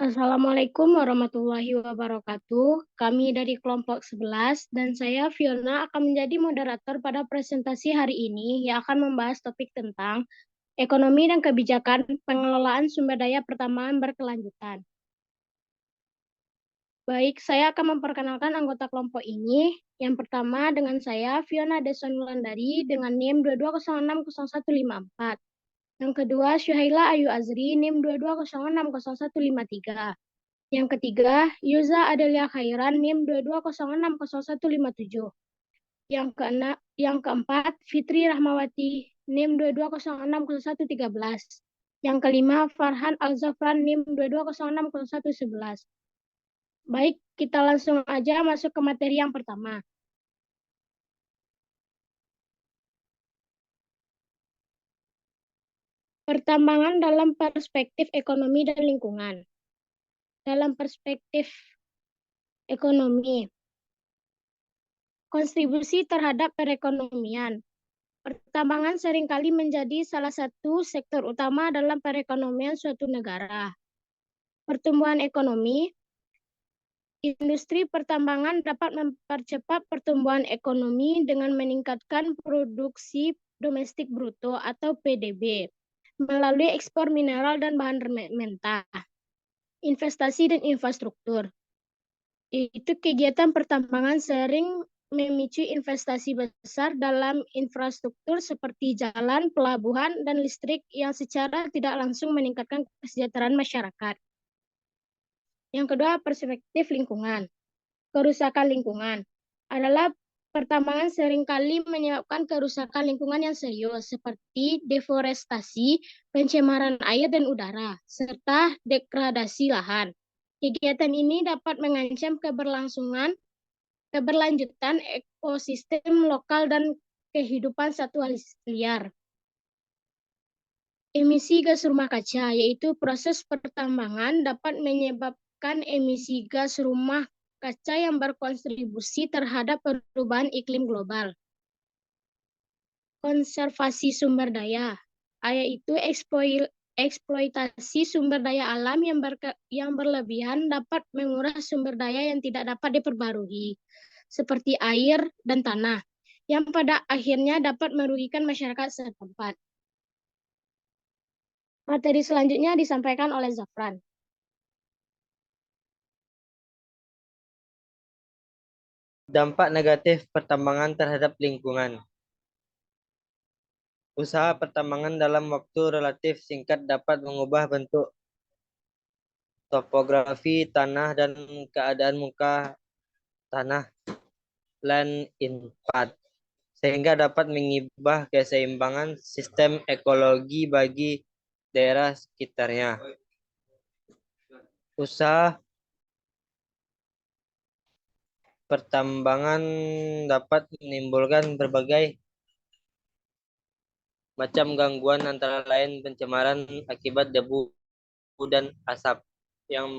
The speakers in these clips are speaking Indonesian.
Assalamualaikum warahmatullahi wabarakatuh. Kami dari kelompok 11 dan saya Fiona akan menjadi moderator pada presentasi hari ini yang akan membahas topik tentang ekonomi dan kebijakan pengelolaan sumber daya pertambangan berkelanjutan. Baik, saya akan memperkenalkan anggota kelompok ini. Yang pertama dengan saya Fiona Desonulandari dengan NIM 22060154. Yang kedua Syuhaila Ayu Azri NIM 22060153. Yang ketiga, Yuza Adelia Khairan NIM 22060157. Yang keempat, Fitri Rahmawati NIM 22060113. Yang kelima, Farhan Al-Zafran NIM 22060111. Baik, kita langsung aja masuk ke materi yang pertama. Pertambangan dalam perspektif ekonomi dan lingkungan. Dalam perspektif ekonomi, kontribusi terhadap perekonomian. Pertambangan seringkali menjadi salah satu sektor utama dalam perekonomian suatu negara. Pertumbuhan ekonomi, industri pertambangan dapat mempercepat pertumbuhan ekonomi dengan meningkatkan produksi domestik bruto atau PDB melalui ekspor mineral dan bahan mentah, investasi dan infrastruktur. Itu kegiatan pertambangan sering memicu investasi besar dalam infrastruktur seperti jalan, pelabuhan, dan listrik yang secara tidak langsung meningkatkan kesejahteraan masyarakat. Yang kedua, perspektif lingkungan. Kerusakan lingkungan adalah pertambangan seringkali menyebabkan kerusakan lingkungan yang serius seperti deforestasi, pencemaran air dan udara, serta degradasi lahan. Kegiatan ini dapat mengancam keberlanjutan ekosistem lokal dan kehidupan satwa liar. Emisi gas rumah kaca, yaitu proses pertambangan dapat menyebabkan emisi gas rumah kaca yang berkontribusi terhadap perubahan iklim global. Konservasi sumber daya, yaitu eksploitasi sumber daya alam yang berlebihan dapat menguras sumber daya yang tidak dapat diperbarui, seperti air dan tanah, yang pada akhirnya dapat merugikan masyarakat setempat. Materi selanjutnya disampaikan oleh Zafran. Dampak negatif pertambangan terhadap lingkungan. Usaha pertambangan dalam waktu relatif singkat dapat mengubah bentuk topografi tanah dan keadaan muka tanah land impact, sehingga dapat mengubah keseimbangan sistem ekologi bagi daerah sekitarnya. Usaha pertambangan dapat menimbulkan berbagai macam gangguan antara lain pencemaran akibat debu dan asap yang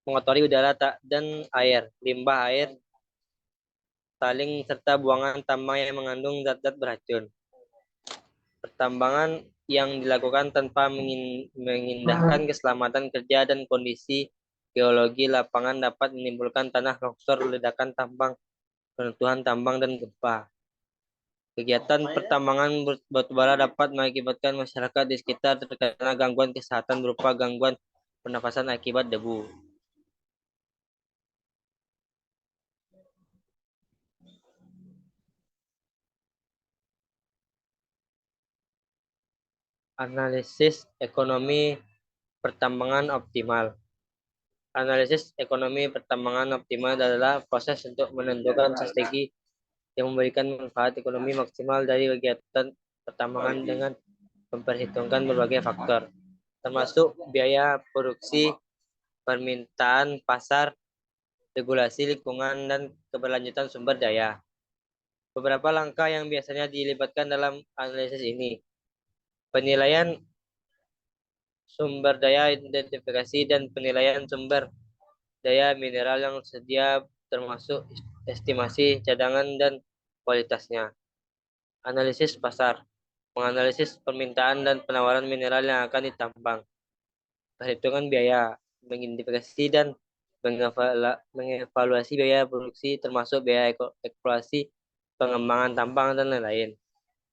mengotori udara dan air, limbah air, taling serta buangan tambang yang mengandung zat-zat beracun. Pertambangan yang dilakukan tanpa mengindahkan keselamatan kerja dan kondisi geologi lapangan dapat menimbulkan tanah longsor, ledakan tambang, runtuhan tambang, dan gempa. Kegiatan pertambangan batubara dapat mengakibatkan masyarakat di sekitar terkena gangguan kesehatan berupa gangguan pernafasan akibat debu. Analisis ekonomi pertambangan optimal. Analisis ekonomi pertambangan optimal adalah proses untuk menentukan strategi yang memberikan manfaat ekonomi maksimal dari kegiatan pertambangan dengan memperhitungkan berbagai faktor, termasuk biaya produksi, permintaan pasar, regulasi lingkungan, dan keberlanjutan sumber daya. Beberapa langkah yang biasanya dilibatkan dalam analisis ini: penilaian sumber daya, identifikasi dan penilaian sumber daya mineral yang sedia termasuk estimasi cadangan dan kualitasnya. Analisis pasar. menganalisis permintaan dan penawaran mineral yang akan ditambang, perhitungan biaya, mengidentifikasi dan mengevaluasi biaya produksi termasuk biaya eksplorasi, pengembangan tambang dan lain-lain.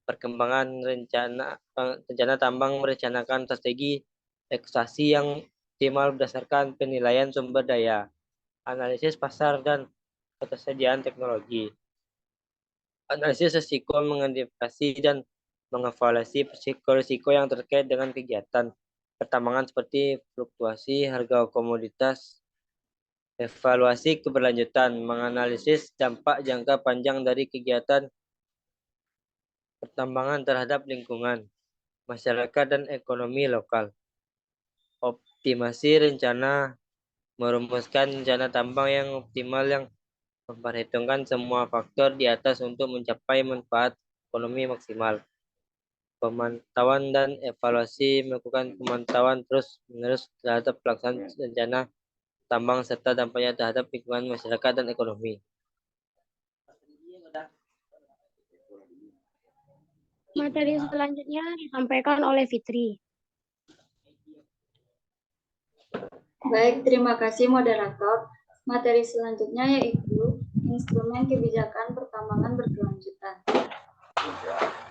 Perkembangan rencana tambang merencanakan strategi ekstraksi yang optimal berdasarkan penilaian sumber daya, analisis pasar dan ketersediaan teknologi, analisis risiko, mengidentifikasi dan mengevaluasi risiko yang terkait dengan kegiatan pertambangan seperti fluktuasi harga komoditas, evaluasi keberlanjutan, menganalisis dampak jangka panjang dari kegiatan pertambangan terhadap lingkungan, masyarakat, dan ekonomi lokal. Optimasi rencana, merumuskan rencana tambang yang optimal yang memperhitungkan semua faktor di atas untuk mencapai manfaat ekonomi maksimal. Pemantauan dan evaluasi, melakukan pemantauan terus-menerus terhadap pelaksanaan rencana tambang serta dampaknya terhadap lingkungan, masyarakat, dan ekonomi. Materi selanjutnya disampaikan oleh Fitri. Baik, terima kasih moderator. Materi selanjutnya yaitu instrumen kebijakan pertambangan berkelanjutan.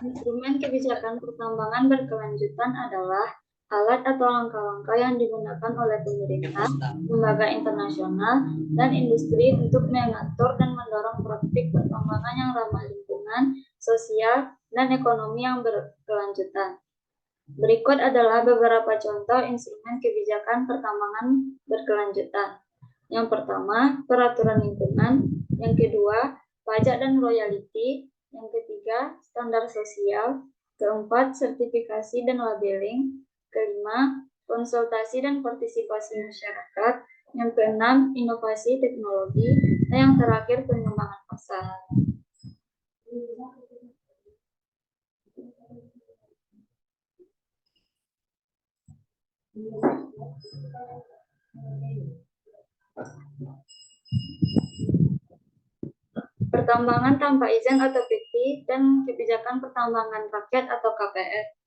Instrumen kebijakan pertambangan berkelanjutan adalah alat atau langkah-langkah yang digunakan oleh pemerintah, lembaga internasional, dan industri untuk mengatur dan mendorong praktik pertambangan yang ramah lingkungan, sosial, dan ekonomi yang berkelanjutan. Berikut adalah beberapa contoh instrumen kebijakan pertambangan berkelanjutan. Yang pertama, peraturan lingkungan. Yang kedua, pajak dan royalti. Yang ketiga, standar sosial. Keempat, sertifikasi dan labeling. Kelima, konsultasi dan partisipasi masyarakat. Yang keenam, inovasi teknologi. Dan yang terakhir, pengembangan pasar. Pertambangan tanpa izin atau PT dan kebijakan pertambangan rakyat atau KPR.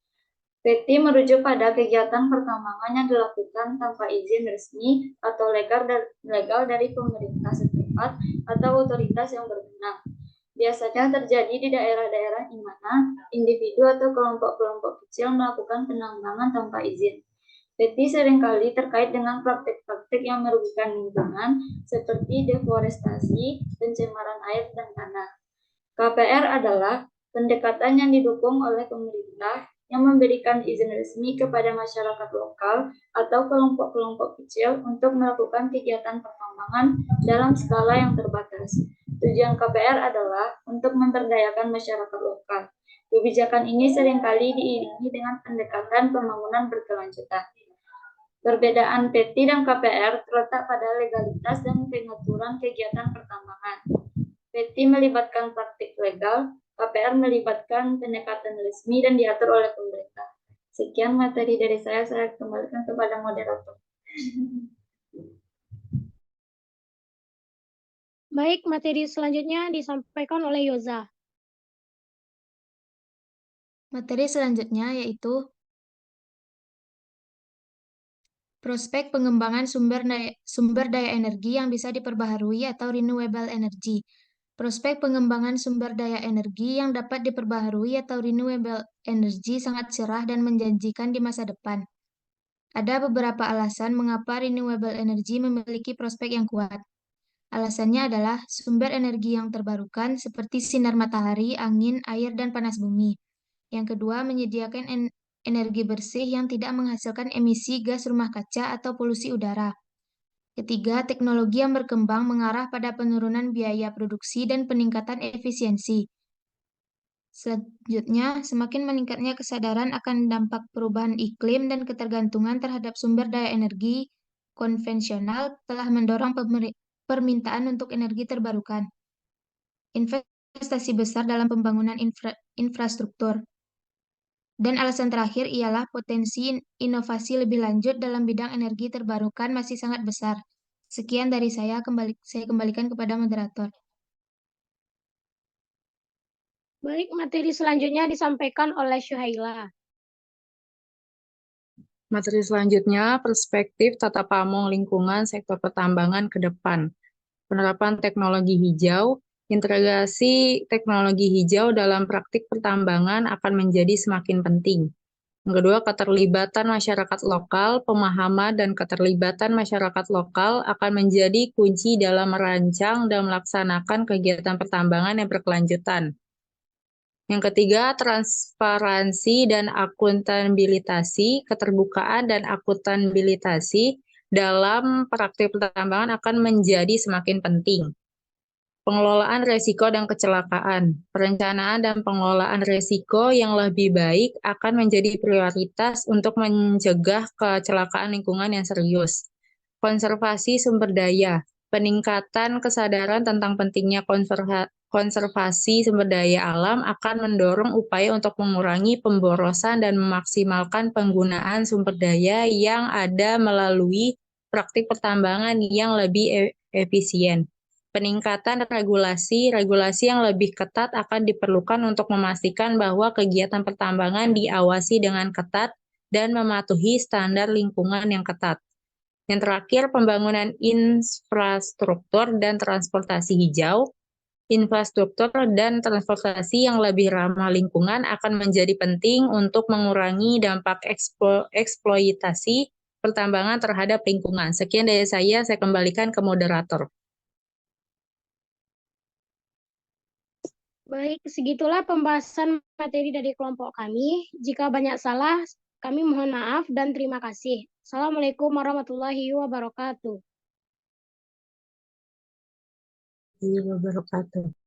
PT merujuk pada kegiatan pertambangan yang dilakukan tanpa izin resmi atau legal dari pemerintah setempat atau otoritas yang berwenang. Biasanya terjadi di daerah-daerah di mana individu atau kelompok-kelompok kecil melakukan penambangan tanpa izin. PT seringkali terkait dengan praktik-praktik yang merugikan lingkungan seperti deforestasi, pencemaran air dan tanah. KPR adalah pendekatan yang didukung oleh pemerintah yang memberikan izin resmi kepada masyarakat lokal atau kelompok-kelompok kecil untuk melakukan kegiatan pertambangan dalam skala yang terbatas. Tujuan KPR adalah untuk memberdayakan masyarakat lokal. Kebijakan ini seringkali diiringi dengan pendekatan pembangunan berkelanjutan. Perbedaan PT dan KPR terletak pada legalitas dan pengaturan kegiatan pertambangan. PT melibatkan praktik legal, KPR melibatkan pendekatan resmi dan diatur oleh pemerintah. Sekian materi dari saya kembalikan kepada moderator. Baik, materi selanjutnya disampaikan oleh Yoza. Materi selanjutnya yaitu prospek pengembangan sumber daya energi yang bisa diperbaharui atau renewable energy. Prospek pengembangan sumber daya energi yang dapat diperbaharui atau renewable energy sangat cerah dan menjanjikan di masa depan. Ada beberapa alasan mengapa renewable energy memiliki prospek yang kuat. Alasannya adalah sumber energi yang terbarukan seperti sinar matahari, angin, air, dan panas bumi. Yang kedua, menyediakan energi bersih yang tidak menghasilkan emisi gas rumah kaca atau polusi udara. Ketiga, teknologi yang berkembang mengarah pada penurunan biaya produksi dan peningkatan efisiensi. Selanjutnya, semakin meningkatnya kesadaran akan dampak perubahan iklim dan ketergantungan terhadap sumber daya energi konvensional telah mendorong permintaan untuk energi terbarukan. Investasi besar dalam pembangunan infrastruktur. Dan alasan terakhir ialah potensi inovasi lebih lanjut dalam bidang energi terbarukan masih sangat besar. Sekian dari saya kembalikan kepada moderator. Baik, materi selanjutnya disampaikan oleh Syuhaila. Materi selanjutnya, perspektif tata pamong lingkungan sektor pertambangan ke depan. Penerapan teknologi hijau, integrasi teknologi hijau dalam praktik pertambangan akan menjadi semakin penting. Yang kedua, keterlibatan masyarakat lokal, pemahaman dan keterlibatan masyarakat lokal akan menjadi kunci dalam merancang dan melaksanakan kegiatan pertambangan yang berkelanjutan. Yang ketiga, transparansi dan akuntabilitasi, keterbukaan dan akuntabilitasi dalam praktik pertambangan akan menjadi semakin penting. Pengelolaan resiko dan kecelakaan. Perencanaan dan pengelolaan resiko yang lebih baik akan menjadi prioritas untuk mencegah kecelakaan lingkungan yang serius. Konservasi sumber daya. Peningkatan kesadaran tentang pentingnya konservasi sumber daya alam akan mendorong upaya untuk mengurangi pemborosan dan memaksimalkan penggunaan sumber daya yang ada melalui praktik pertambangan yang lebih efisien. Peningkatan regulasi yang lebih ketat akan diperlukan untuk memastikan bahwa kegiatan pertambangan diawasi dengan ketat dan mematuhi standar lingkungan yang ketat. Yang terakhir, pembangunan infrastruktur dan transportasi hijau. Infrastruktur dan transportasi yang lebih ramah lingkungan akan menjadi penting untuk mengurangi dampak eksploitasi pertambangan terhadap lingkungan. Sekian dari saya kembalikan ke moderator. Baik, segitulah pembahasan materi dari kelompok kami. Jika banyak salah, kami mohon maaf dan terima kasih. Assalamualaikum warahmatullahi wabarakatuh. Wabarakatuh.